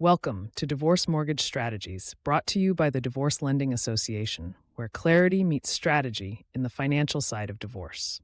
Welcome to Divorce Mortgage Strategies, brought to you by the Divorce Lending Association, where clarity meets strategy in the financial side of divorce.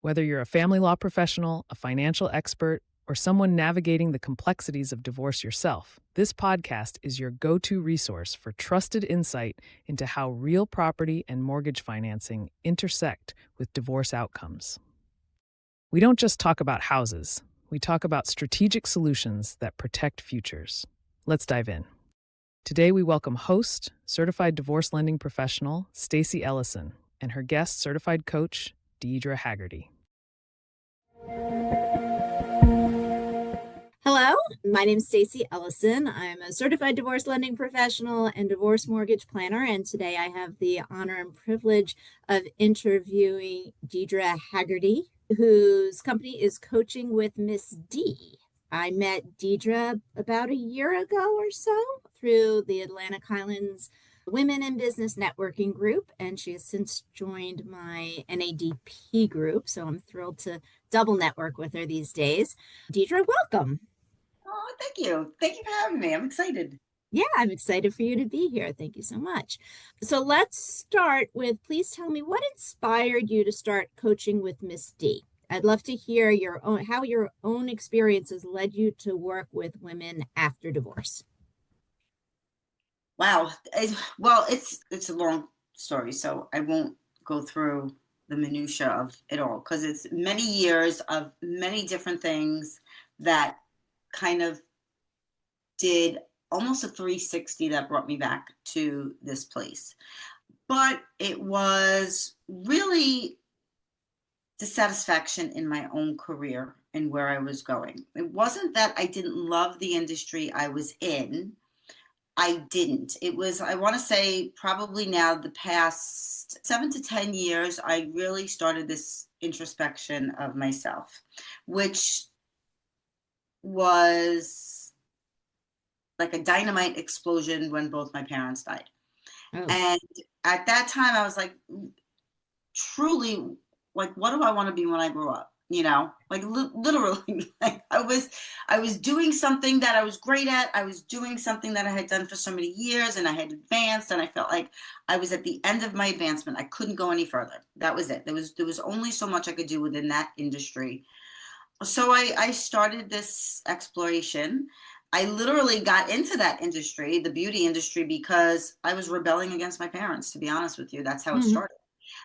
Whether you're a family law professional, a financial expert, or someone navigating the complexities of divorce yourself, this podcast is your go-to resource for trusted insight into how real property and mortgage financing intersect with divorce outcomes. We don't just talk about houses. We talk about strategic solutions that protect futures. Let's dive in. Today, we welcome host, certified divorce lending professional, Stacy Ellison, and her guest, certified coach, Deidre Haggerty. Hello, my name is Stacy Ellison. I'm a certified divorce lending professional and divorce mortgage planner, and today I have the honor and privilege of interviewing Deidre Haggerty, whose company is Coaching with Miss D. I met Deidre about a year ago or so through the Atlantic Highlands Women in Business Networking Group, and she has since joined my NADP group, so I'm thrilled to double network with her these days. Deidre, welcome. Oh, thank you. Thank you for having me. I'm excited. Yeah, I'm excited for you to be here. Thank you so much. So let's start with, please tell me what inspired you to start Coaching with Miss D. I'd love to hear how your own experiences led you to work with women after divorce. Wow. Well, it's a long story, so I won't go through the minutia of it all because it's many years of many different things that kind of did almost a 360 that brought me back to this place. But it was really dissatisfaction in my own career and where I was going. It wasn't that I didn't love the industry I was in. I didn't. It was, I want to say, probably now the past 7 to 10 years, I really started this introspection of myself, which was like a dynamite explosion when both my parents died. Oh. And at that time, I was like, truly, like, what do I want to be when I grow up? You know, like literally, like I was doing something that I was great at. I was doing something that I had done for so many years, and I had advanced, and I felt like I was at the end of my advancement. I couldn't go any further. That was it. There was only so much I could do within that industry. So I started this exploration. I literally got into that industry, the beauty industry, because I was rebelling against my parents, to be honest with you. That's how it started.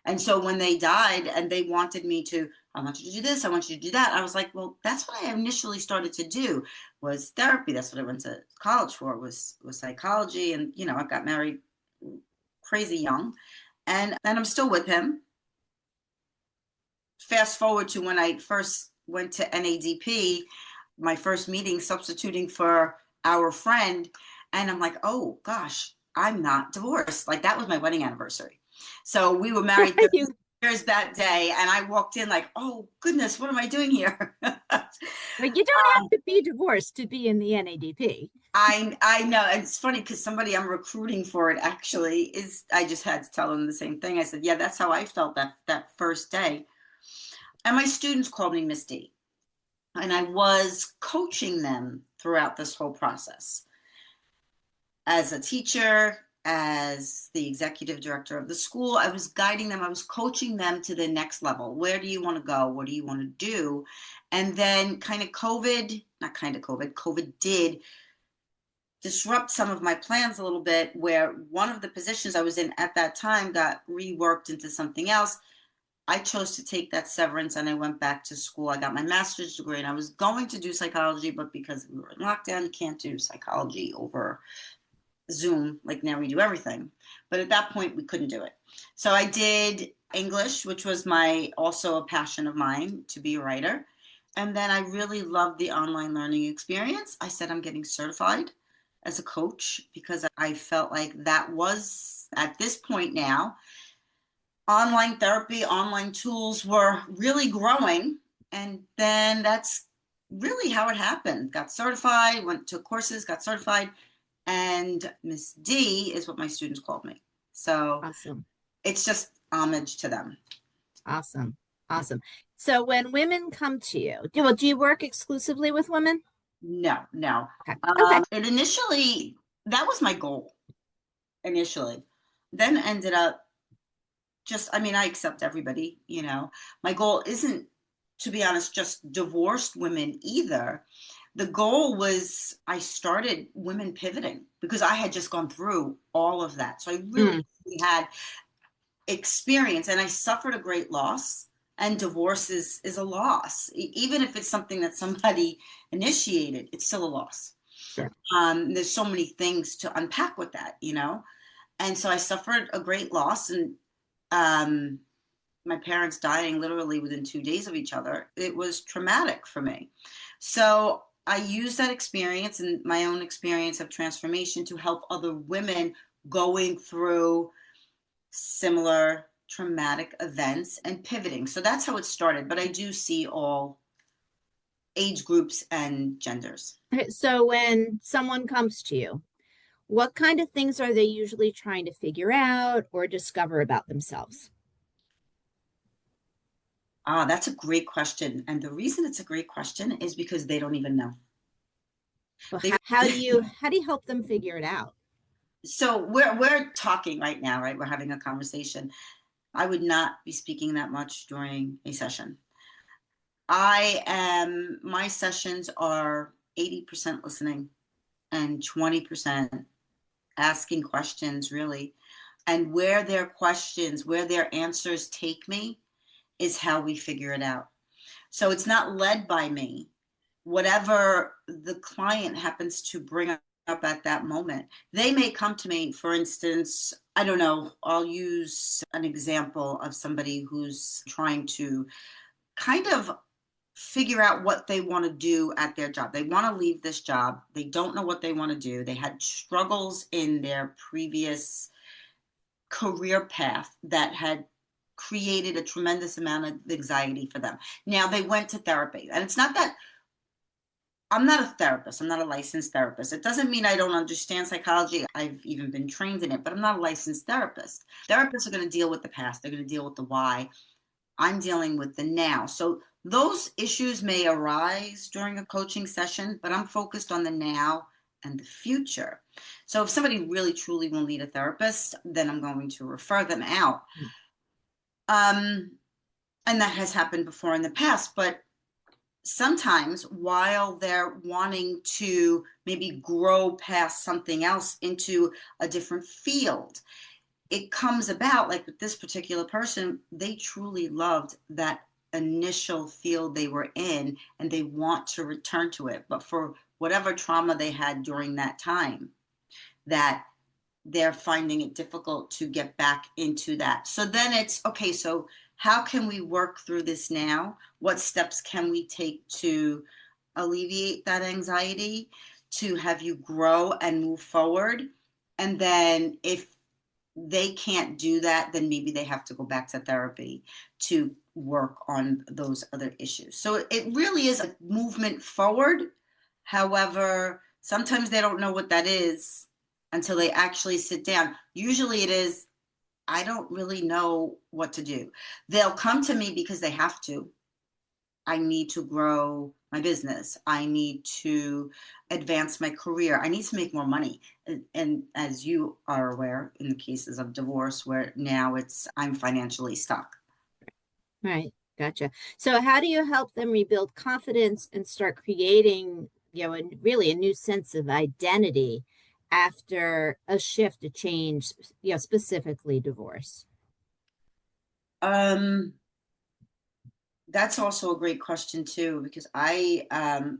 And so when they died and they wanted me to, I want you to do this, I want you to do that, I was like, well, that's what I initially started to do was therapy. That's what I went to college for, was psychology. And, you know, I got married crazy young, and I'm still with him. Fast forward to when I first went to NADP, my first meeting substituting for our friend. And I'm like, oh gosh, I'm not divorced. Like that was my wedding anniversary. So we were married 30 years that day. And I walked in like, oh goodness, what am I doing here? But you don't have to be divorced to be in the NADP. I know. It's funny because somebody I'm recruiting for it actually I just had to tell them the same thing. I said, yeah, that's how I felt that first day. And my students called me Miss D. And I was coaching them throughout this whole process. As a teacher, as the executive director of the school, I was guiding them. I was coaching them to the next level. Where do you want to go? What do you want to do? And then COVID did disrupt some of my plans a little bit, where one of the positions I was in at that time got reworked into something else. I chose to take that severance and I went back to school. I got my master's degree and I was going to do psychology, but because we were in lockdown, you can't do psychology over Zoom like now we do everything. But at that point, we couldn't do it. So I did English, which was also a passion of mine to be a writer. And then I really loved the online learning experience. I said I'm getting certified as a coach because I felt like that was, at this point now, online therapy, online tools were really growing. And then that's really how it happened. Got certified, took courses, got certified. And Miss D is what my students called me. So awesome. It's just homage to them. Awesome. So when women come to you, do you work exclusively with women? No. Okay. Okay. It initially, that was my goal initially. Then ended up I accept everybody, My goal isn't, to be honest, just divorced women either. The goal was I started women pivoting because I had just gone through all of that. So I really had experience and I suffered a great loss. And divorce is a loss. Even if it's something that somebody initiated, it's still a loss. Sure. There's so many things to unpack with that, And so I suffered a great loss, and my parents dying literally within 2 days of each other, it was traumatic for me. So I used that experience and my own experience of transformation to help other women going through similar traumatic events and pivoting. So that's how it started. But I do see all age groups and genders. Okay, so when someone comes to you, what kind of things are they usually trying to figure out or discover about themselves? That's a great question. And the reason it's a great question is because they don't even know. Well, how do you help them figure it out? So we're talking right now, right? We're having a conversation. I would not be speaking that much during a session. My sessions are 80% listening and 20% asking questions, really. And where their answers take me is how we figure it out. So it's not led by me. Whatever the client happens to bring up at that moment, they may come to me, for instance, I don't know, I'll use an example of somebody who's trying to kind of figure out what they want to do at their job. They want to leave this job. They don't know what they want to do. They had struggles in their previous career path that had created a tremendous amount of anxiety for them. Now they went to therapy, and it's not that I'm not a therapist. I'm not a licensed therapist. It doesn't mean I don't understand psychology. I've even been trained in it, but I'm not a licensed therapist. Therapists are going to deal with the past. They're going to deal with the why. I'm dealing with the now. So those issues may arise during a coaching session, but I'm focused on the now and the future. So if somebody really truly will need a therapist, then I'm going to refer them out. And that has happened before in the past, but sometimes while they're wanting to maybe grow past something else into a different field, it comes about, like with this particular person, they truly loved that initial field they were in and they want to return to it. But for whatever trauma they had during that time, that they're finding it difficult to get back into that. So then it's, okay, so how can we work through this now? What steps can we take to alleviate that anxiety, to have you grow and move forward? And then if they can't do that, then maybe they have to go back to therapy to work on those other issues. So it really is a movement forward. However, sometimes they don't know what that is until they actually sit down. Usually it is, I don't really know what to do. They'll come to me because they have to. I need to grow my business. I need to advance my career. I need to make more money. And as you are aware, in the cases of divorce, where now I'm financially stuck. Right. Gotcha. So how do you help them rebuild confidence and start creating, really a new sense of identity after a shift, a change, specifically divorce? That's also a great question too, because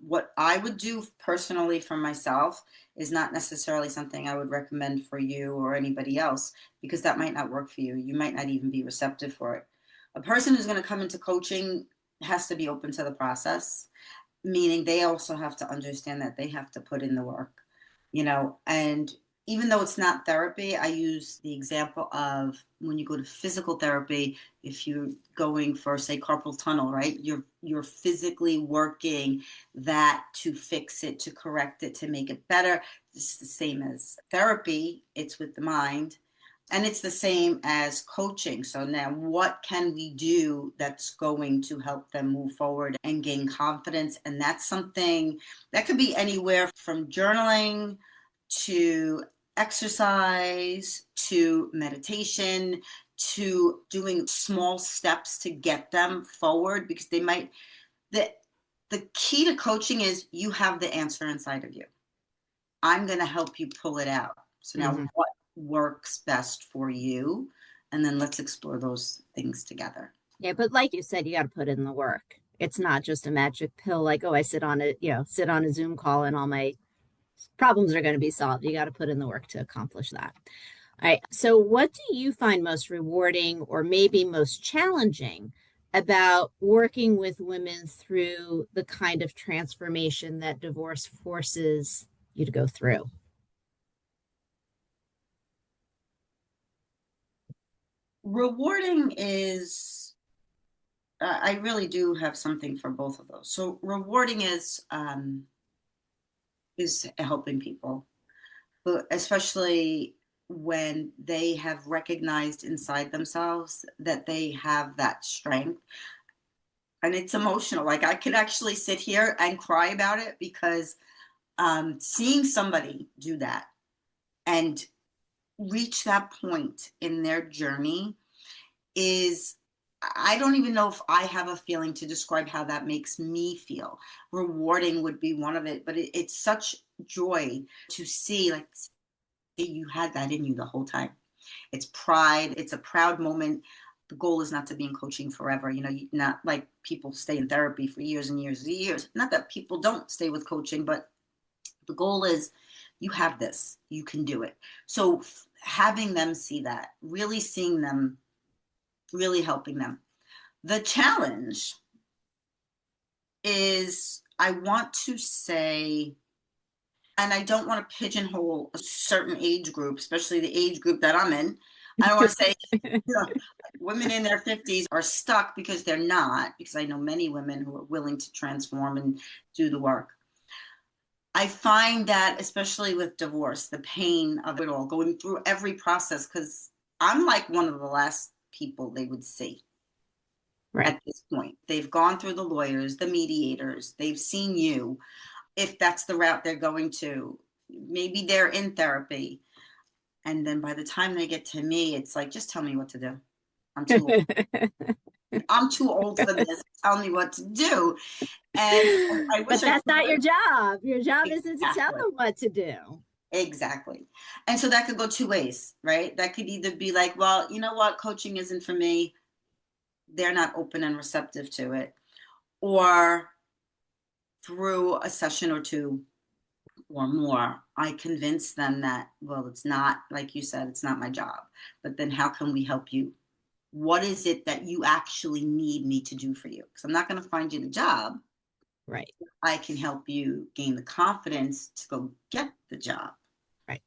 what I would do personally for myself is not necessarily something I would recommend for you or anybody else, because that might not work for you. You might not even be receptive for it. A person who's going to come into coaching has to be open to the process, meaning they also have to understand that they have to put in the work, and even though it's not therapy, I use the example of when you go to physical therapy, if you're going for, say, carpal tunnel, right? You're physically working that to fix it, to correct it, to make it better. It's the same as therapy. It's with the mind. And it's the same as coaching. So now what can we do that's going to help them move forward and gain confidence? And that's something that could be anywhere from journaling to exercise to meditation to doing small steps to get them forward, because they might, the key to coaching is you have the answer inside of you. I'm going to help you pull it out. So now what works best for you? And then let's explore those things together. Yeah, but like you said, you got to put in the work. It's not just a magic pill like, oh, I sit on a Zoom call and all my problems are going to be solved. You got to put in the work to accomplish that. All right. So what do you find most rewarding or maybe most challenging about working with women through the kind of transformation that divorce forces you to go through? Rewarding is, I really do have something for both of those. So rewarding is helping people, but especially when they have recognized inside themselves that they have that strength. And it's emotional. Like I could actually sit here and cry about it, because seeing somebody do that and reach that point in their journey is, I don't even know if I have a feeling to describe how that makes me feel. Rewarding would be one of it, but it's such joy to see, like, you had that in you the whole time. It's pride. It's a proud moment. The goal is not to be in coaching forever. You know, not like people stay in therapy for years and years and years. Not that people don't stay with coaching, but the goal is you have this, you can do it. So having them see that, really seeing them, really helping them. The challenge is, I want to say, and I don't want to pigeonhole a certain age group, especially the age group that I'm in. I don't want to say women in their 50s are stuck, because they're not, because I know many women who are willing to transform and do the work. I find that, especially with divorce, the pain of it all, going through every process, because I'm like one of the last people they would see. Right. At this point. They've gone through the lawyers, the mediators, they've seen you. If that's the route they're going to, maybe they're in therapy. And then by the time they get to me, it's like, just tell me what to do. I'm too old. I'm too old for this. Tell me what to do. And I wish, but that's not your job. Your job isn't to tell them what to do. Exactly. And so that could go two ways, right? That could either be like, well, you know what, coaching isn't for me. They're not open and receptive to it. Or through a session or two or more, I convince them that, well, it's not, like you said, it's not my job. But then how can we help you? What is it that you actually need me to do for you? Because I'm not going to find you the job. Right. I can help you gain the confidence to go get the job. Right.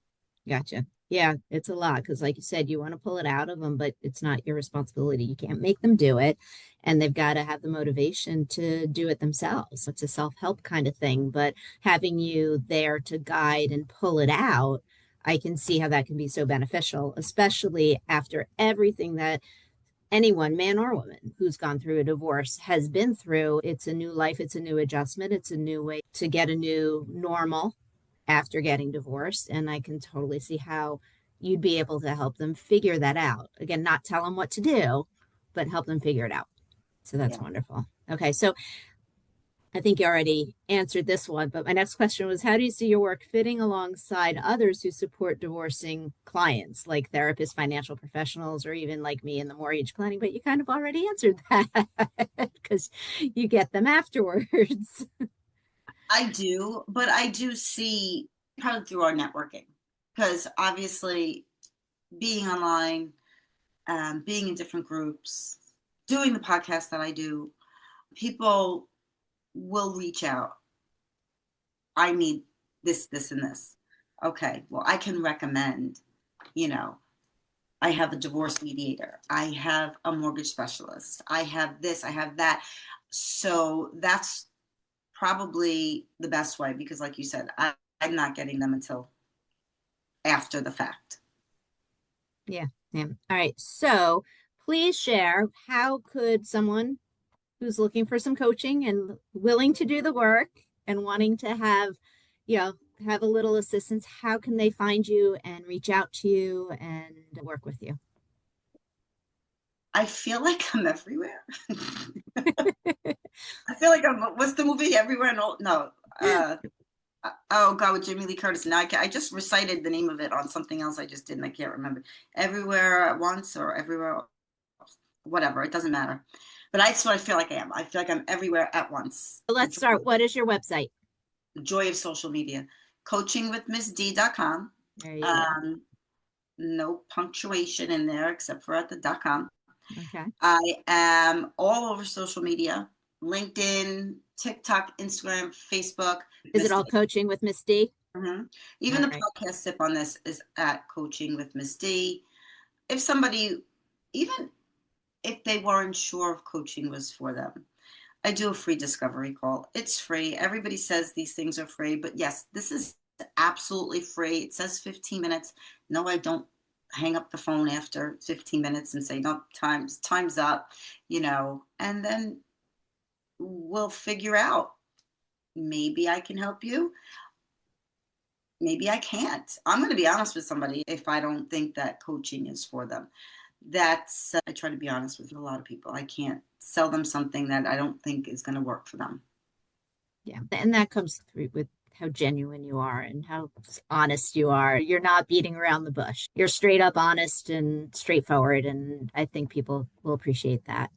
Gotcha. Yeah, it's a lot, because like you said, you want to pull it out of them, but it's not your responsibility. You can't make them do it, and they've got to have the motivation to do it themselves. It's a self-help kind of thing, but having you there to guide and pull it out, I can see how that can be so beneficial, especially after everything that anyone, man or woman, who's gone through a divorce has been through. It's a new life, it's a new adjustment, it's a new way to get a new normal after getting divorced. And I can totally see how you'd be able to help them figure that out. Again, not tell them what to do, but help them figure it out. So that's wonderful. Okay. So I think you already answered this one, but my next question was, how do you see your work fitting alongside others who support divorcing clients, like therapists, financial professionals, or even like me in the mortgage planning? But you kind of already answered that, because you get them afterwards. I do, but I do see, probably through our networking, because obviously being online, being in different groups, doing the podcast that I do, people will reach out. I need this, this, and this. Okay, well, I can recommend, I have a divorce mediator. I have a mortgage specialist. I have this, I have that. So that's probably the best way, because like you said, I'm not getting them until after the fact. Yeah. Yeah. All right. So please share, how could someone who's looking for some coaching and willing to do the work and wanting to have, you know, have a little assistance, how can they find you and reach out to you and work with you? I feel like I'm everywhere. I feel like what's the movie? Everywhere and all, no. Oh God, with Jamie Lee Curtis. Now I just recited the name of it on something else I just did and I can't remember. Everywhere at once or everywhere, whatever. It doesn't matter. But that's what I feel like I am. I feel like I'm everywhere at once. So let's start. What is your website? The joy of social media. Coachingwithmissd.com. There you go. No punctuation in there except for at the .com. Okay. I am all over social media. LinkedIn, TikTok, Instagram, Facebook. Is it all Coaching with Miss D? Mm-hmm. Even all the right. podcast tip on this is at Coaching with Miss D. If somebody, even if they weren't sure if coaching was for them, I do a free discovery call. It's free. Everybody says these things are free, but yes, this is absolutely free. It says 15 minutes. No, I don't hang up the phone after 15 minutes and say, no, time's up, and then we'll figure out. Maybe I can help you. Maybe I can't. I'm going to be honest with somebody if I don't think that coaching is for them. I try to be honest with a lot of people. I can't sell them something that I don't think is going to work for them. Yeah. And that comes through with how genuine you are and how honest you are. You're not beating around the bush. You're straight up honest and straightforward. And I think people will appreciate that.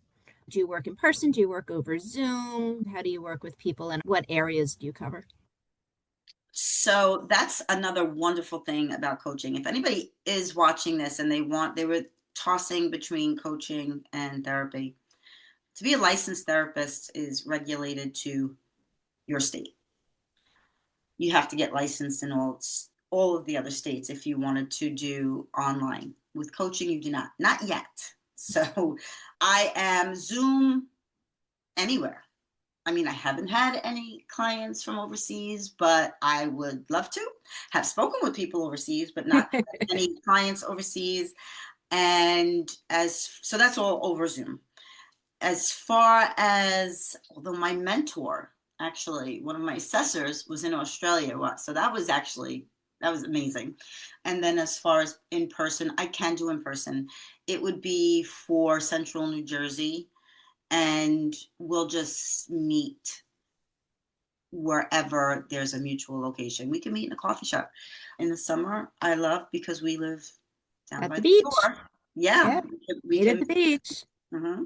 Do you work in person? Do you work over Zoom? How do you work with people and what areas do you cover? So that's another wonderful thing about coaching. If anybody is watching this and they were tossing between coaching and therapy, to be a licensed therapist is regulated to your state. You have to get licensed in all of the other states if you wanted to do online. With coaching, you do not yet. So I am Zoom anywhere. I mean, I haven't had any clients from overseas, but I would love to. Have spoken with people overseas, but not any clients overseas. And so that's all over Zoom. As far as, although my mentor, actually, one of my assessors was in Australia. So that was amazing. And then as far as in person, I can do in person. It would be for Central New Jersey, and we'll just meet wherever there's a mutual location. We can meet in a coffee shop. In the summer, I love because we live down At by the the beach. shore. Yeah. We meet at the beach. Mm-hmm.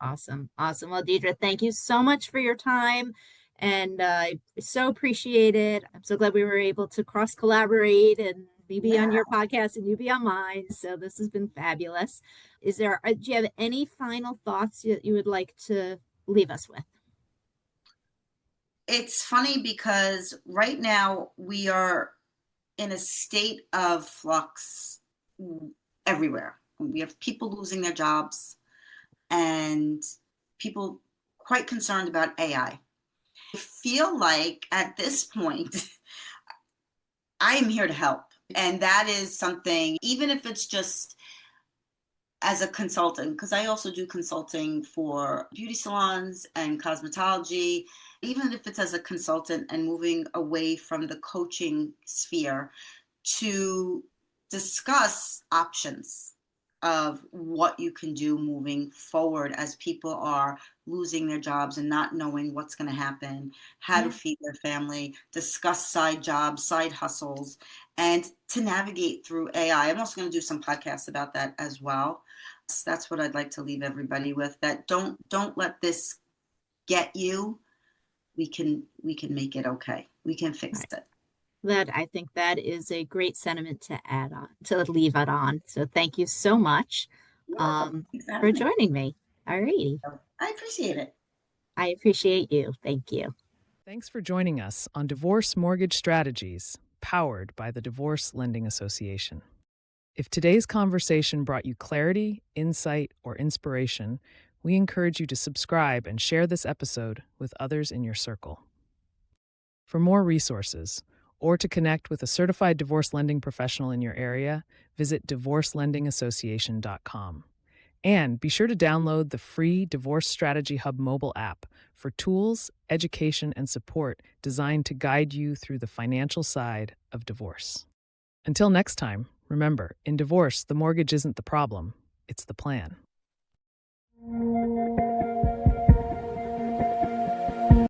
Awesome. Well, Deidre, thank you so much for your time. And I so appreciate it. I'm so glad we were able to cross collaborate and me be on your podcast and you be on mine. So this has been fabulous. Do you have any final thoughts that you would like to leave us with? It's funny because right now we are in a state of flux everywhere. We have people losing their jobs and people quite concerned about AI. I feel like at this point, I am here to help. And that is something, even if it's just as a consultant, because I also do consulting for beauty salons and cosmetology, even if it's as a consultant and moving away from the coaching sphere to discuss options of what you can do moving forward as people are losing their jobs and not knowing what's going to happen, how to feed their family, discuss side jobs, side hustles, and to navigate through AI. I'm also going to do some podcasts about that as well. So that's what I'd like to leave everybody with, that don't let this get you. We can make it okay. We can fix it. I think that is a great sentiment to leave it on. So thank you so much for joining me. All righty. I appreciate it. I appreciate you. Thank you. Thanks for joining us on Divorce Mortgage Strategies, powered by the Divorce Lending Association. If today's conversation brought you clarity, insight, or inspiration, we encourage you to subscribe and share this episode with others in your circle. For more resources, Or to connect with a certified divorce lending professional in your area, visit divorcelendingassociation.com. And be sure to download the free Divorce Strategy Hub mobile app for tools, education, and support designed to guide you through the financial side of divorce. Until next time, remember, in divorce, the mortgage isn't the problem, it's the plan.